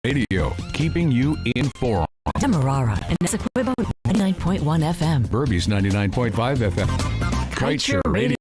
Radio, keeping you informed. Demerara and Essequibo 99.1 FM. Burby's 99.5 FM. Kaieteur Radio.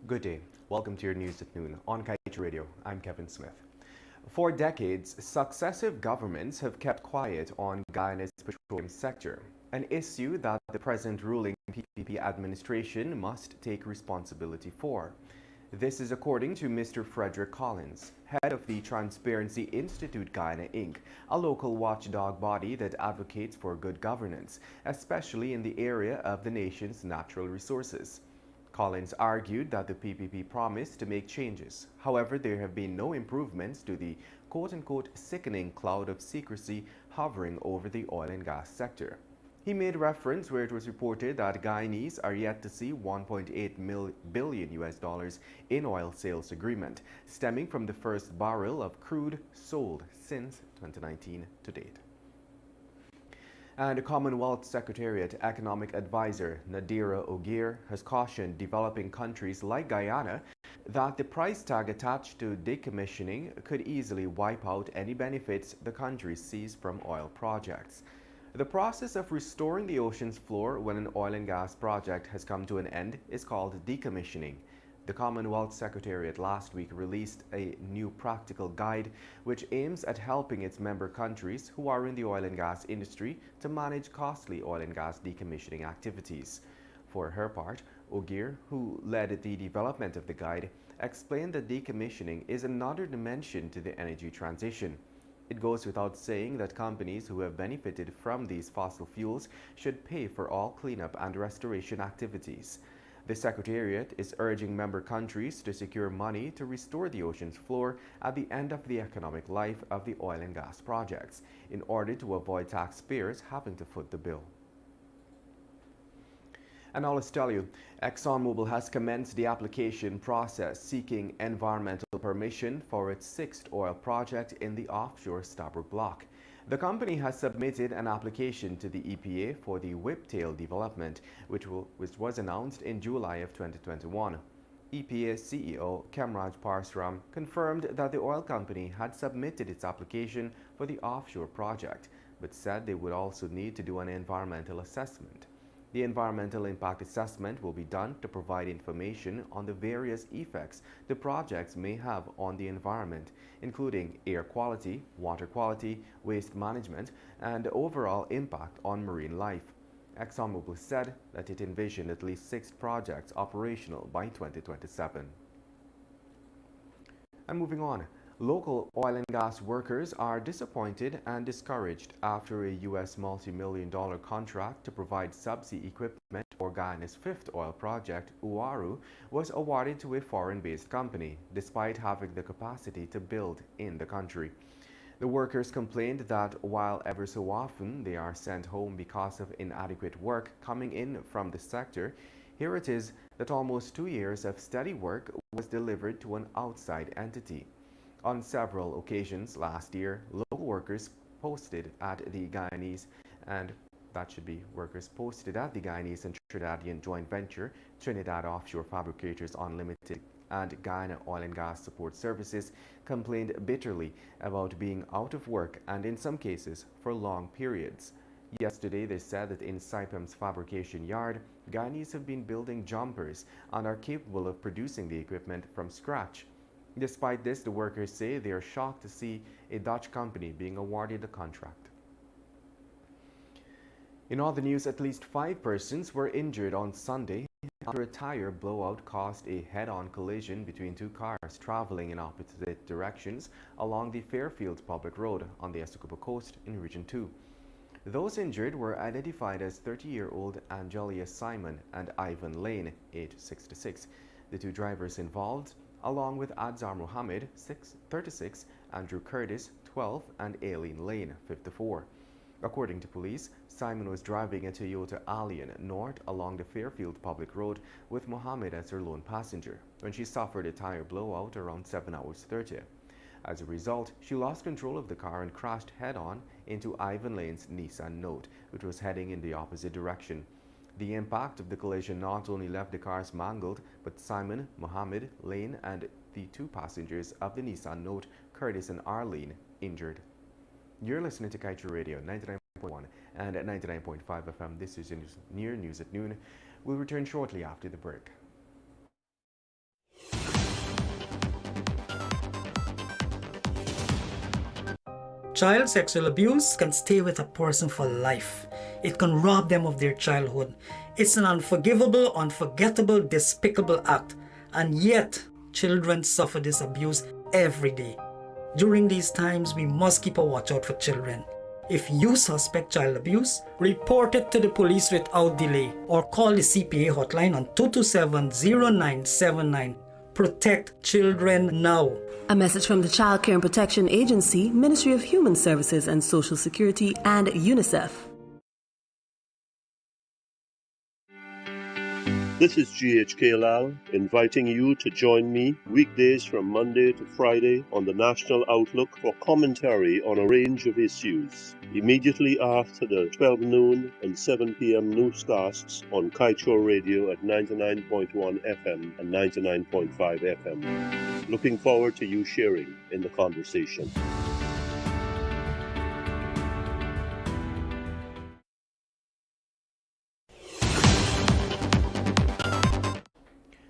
Good day. Welcome to your news at noon on Kaieteur Radio. I'm Kevin Smith. For decades, successive governments have kept quiet on Guyana's petroleum sector, an issue that the present ruling PPP administration must take responsibility for. This is according to Mr. Frederick Collins, head of the Transparency Institute Guyana Inc., a local watchdog body that advocates for good governance, especially in the area of the nation's natural resources. Collins argued that the PPP promised to make changes. However, there have been no improvements to the quote-unquote sickening cloud of secrecy hovering over the oil and gas sector. He made reference where it was reported that Guyanese are yet to see $1.8 billion in oil sales agreement, stemming from the first barrel of crude sold since 2019 to date. And Commonwealth Secretariat Economic Advisor Nadira Ogier has cautioned developing countries like Guyana that the price tag attached to decommissioning could easily wipe out any benefits the country sees from oil projects. The process of restoring the ocean's floor when an oil and gas project has come to an end is called decommissioning. The Commonwealth Secretariat last week released a new practical guide which aims at helping its member countries who are in the oil and gas industry to manage costly oil and gas decommissioning activities. For her part, Ogier, who led the development of the guide, explained that decommissioning is another dimension to the energy transition. It goes without saying that companies who have benefited from these fossil fuels should pay for all cleanup and restoration activities. The Secretariat is urging member countries to secure money to restore the ocean's floor at the end of the economic life of the oil and gas projects, in order to avoid taxpayers having to foot the bill. And now let's tell you, ExxonMobil has commenced the application process seeking environmental permission for its sixth oil project in the offshore Stabroek Block. The company has submitted an application to the EPA for the Whiptail development, which was announced in July of 2021. EPA CEO Kemraj Parsram confirmed that the oil company had submitted its application for the offshore project, but said they would also need to do an environmental assessment. The environmental impact assessment will be done to provide information on the various effects the projects may have on the environment, including air quality, water quality, waste management, and overall impact on marine life. ExxonMobil said that it envisioned at least 6 projects operational by 2027. And moving on. Local oil and gas workers are disappointed and discouraged after a U.S. multi-million-dollar contract to provide subsea equipment for Guyana's fifth oil project, Uaru, was awarded to a foreign-based company, despite having the capacity to build in the country. The workers complained that while ever so often they are sent home because of inadequate work coming in from the sector, here it is that almost 2 years of steady work was delivered to an outside entity. On several occasions last year, local workers posted at the Guyanese, and that should be workers posted at the Guyanese and Trinidadian joint venture, Trinidad Offshore Fabricators Unlimited and Guyana Oil and Gas Support Services complained bitterly about being out of work and in some cases for long periods. Yesterday, they said that in Saipem's fabrication yard, Guyanese have been building jumpers and are capable of producing the equipment from scratch. Despite this, the workers say they are shocked to see a Dutch company being awarded the contract. In other news, at least 5 persons were injured on Sunday after a tire blowout caused a head-on collision between 2 cars traveling in opposite directions along the Fairfield Public Road on the Essequibo Coast in Region 2. Those injured were identified as 30-year-old Angelia Simon and Ivan Lane, age 66. The 2 drivers involved, along with Adzar Mohammed, 36, Andrew Curtis, 12, and Aileen Lane, 54. According to police, Simon was driving a Toyota Allion north along the Fairfield Public Road with Mohammed as her lone passenger when she suffered a tire blowout around 7 hours 30. As a result, she lost control of the car and crashed head-on into Ivan Lane's Nissan Note, which was heading in the opposite direction. The impact of the collision not only left the cars mangled, but Simon, Mohammed, Lane, and the 2 passengers of the Nissan Note, Curtis and Arlene, injured. You're listening to Kaieteur Radio 99.1 and at 99.5 FM. This is Near News at Noon. We'll return shortly after the break. Child sexual abuse can stay with a person for life. It can rob them of their childhood. It's an unforgivable, unforgettable, despicable act. And yet, children suffer this abuse every day. During these times, we must keep a watch out for children. If you suspect child abuse, report it to the police without delay or call the CPA hotline on 227-0979. Protect children now. A message from the Child Care and Protection Agency, Ministry of Human Services and Social Security, and UNICEF. This is GHK Lal inviting you to join me weekdays from Monday to Friday on the National Outlook for commentary on a range of issues. Immediately after the 12 noon and 7 p.m. newscasts on Kaieteur Radio at 99.1 FM and 99.5 FM. Looking forward to you sharing in the conversation.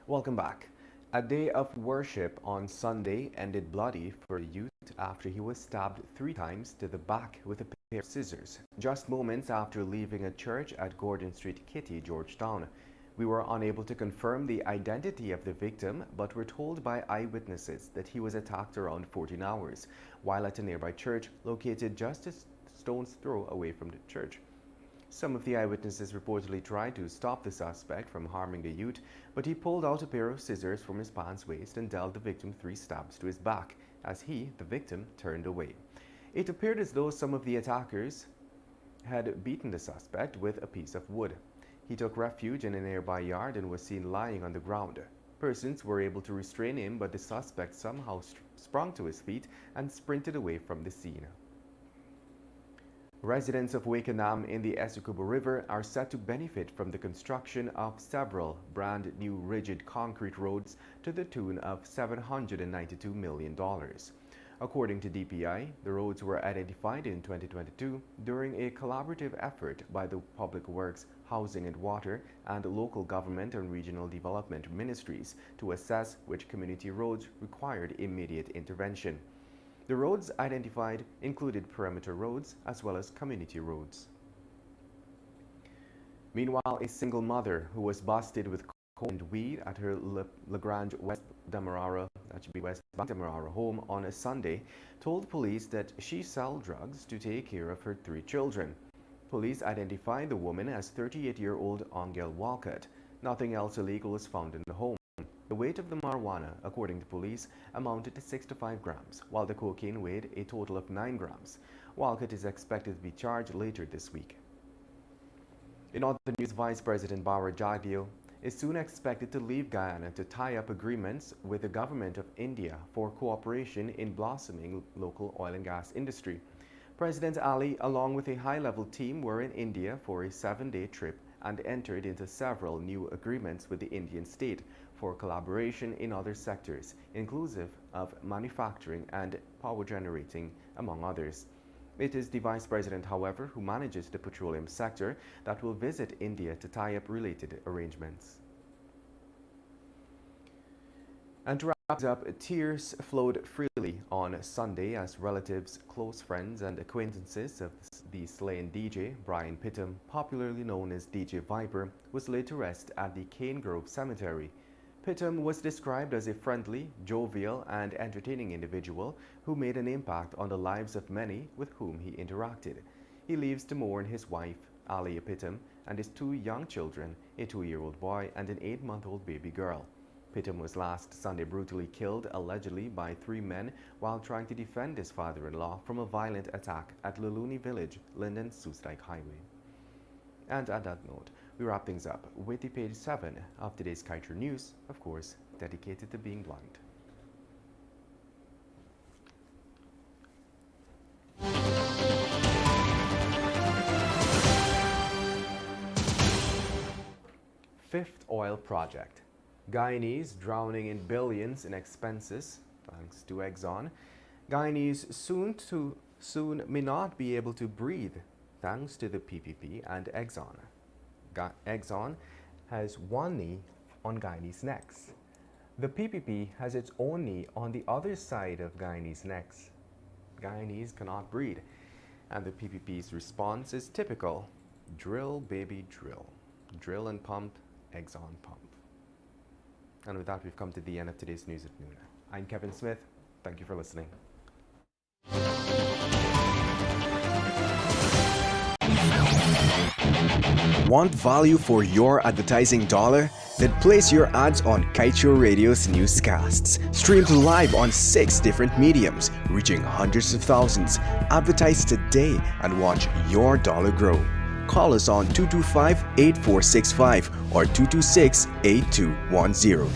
Welcome back. A day of worship on Sunday ended bloody for a youth after he was stabbed 3 times to the back with a pair of scissors, just moments after leaving a church at Gordon Street, Kitty, Georgetown. We were unable to confirm the identity of the victim, but were told by eyewitnesses that he was attacked around 14 hours, while at a nearby church located just a stone's throw away from the church. Some of the eyewitnesses reportedly tried to stop the suspect from harming the youth, but he pulled out a pair of scissors from his pants waist and dealt the victim 3 stabs to his back, as he, the victim, turned away. It appeared as though some of the attackers had beaten the suspect with a piece of wood. He took refuge in a nearby yard and was seen lying on the ground. Persons were able to restrain him, but the suspect somehow sprung to his feet and sprinted away from the scene. Residents of Wakenham in the Essequibo River are set to benefit from the construction of several brand new rigid concrete roads to the tune of $792 million. According to DPI, the roads were identified in 2022 during a collaborative effort by the Public Works, Housing and Water, and local government and regional development ministries to assess which community roads required immediate intervention. The roads identified included perimeter roads as well as community roads. Meanwhile, a single mother who was busted with coke and weed at her Lagrange West Demerara home on a Sunday told police that she sold drugs to take care of her 3 children. Police identified the woman as 38-year-old Angel Walcott. Nothing else illegal was found in the home. The weight of the marijuana, according to police, amounted to 65 grams, while the cocaine weighed a total of 9 grams. Walcott is expected to be charged later this week. In other news, Vice President Bawar Jagdeo is soon expected to leave Guyana to tie up agreements with the government of India for cooperation in blossoming local oil and gas industry. President Ali, along with a high-level team, were in India for a 7-day trip and entered into several new agreements with the Indian state for collaboration in other sectors, inclusive of manufacturing and power generating, among others. It is the Vice President, however, who manages the petroleum sector that will visit India to tie up related arrangements. And to wrap up, tears flowed freely on Sunday as relatives, close friends, and acquaintances of the slain DJ, Brian Pittum, popularly known as DJ Viper, was laid to rest at the Cane Grove Cemetery. Pittum was described as a friendly, jovial, and entertaining individual who made an impact on the lives of many with whom he interacted. He leaves to mourn his wife, Alia Pittum, and his 2 young children, a 2-year-old boy and an 8-month-old baby girl. Pittum was last Sunday brutally killed, allegedly by 3 men, while trying to defend his father-in-law from a violent attack at Luluni Village, Linden Soosdijk Highway. And at that note, we wrap things up with the page 7 of today's Kaieteur News, of course, dedicated to being blind. Fifth oil project. Guyanese drowning in billions in expenses, thanks to Exxon. Guyanese soon may not be able to breathe, thanks to the PPP and Exxon. Exxon has one knee on Guyanese necks. The PPP has its own knee on the other side of Guyanese necks. Guyanese cannot breathe, and the PPP's response is typical. Drill, baby, drill. Drill and pump, Exxon pump. And with that, we've come to the end of today's News at Noon. I'm Kevin Smith. Thank you for listening. Want value for your advertising dollar? Then place your ads on Kaieteur Radio's Newscasts. Streamed live on 6 different mediums, reaching hundreds of thousands. Advertise today and watch your dollar grow. Call us on 225-8465 or 226-8210.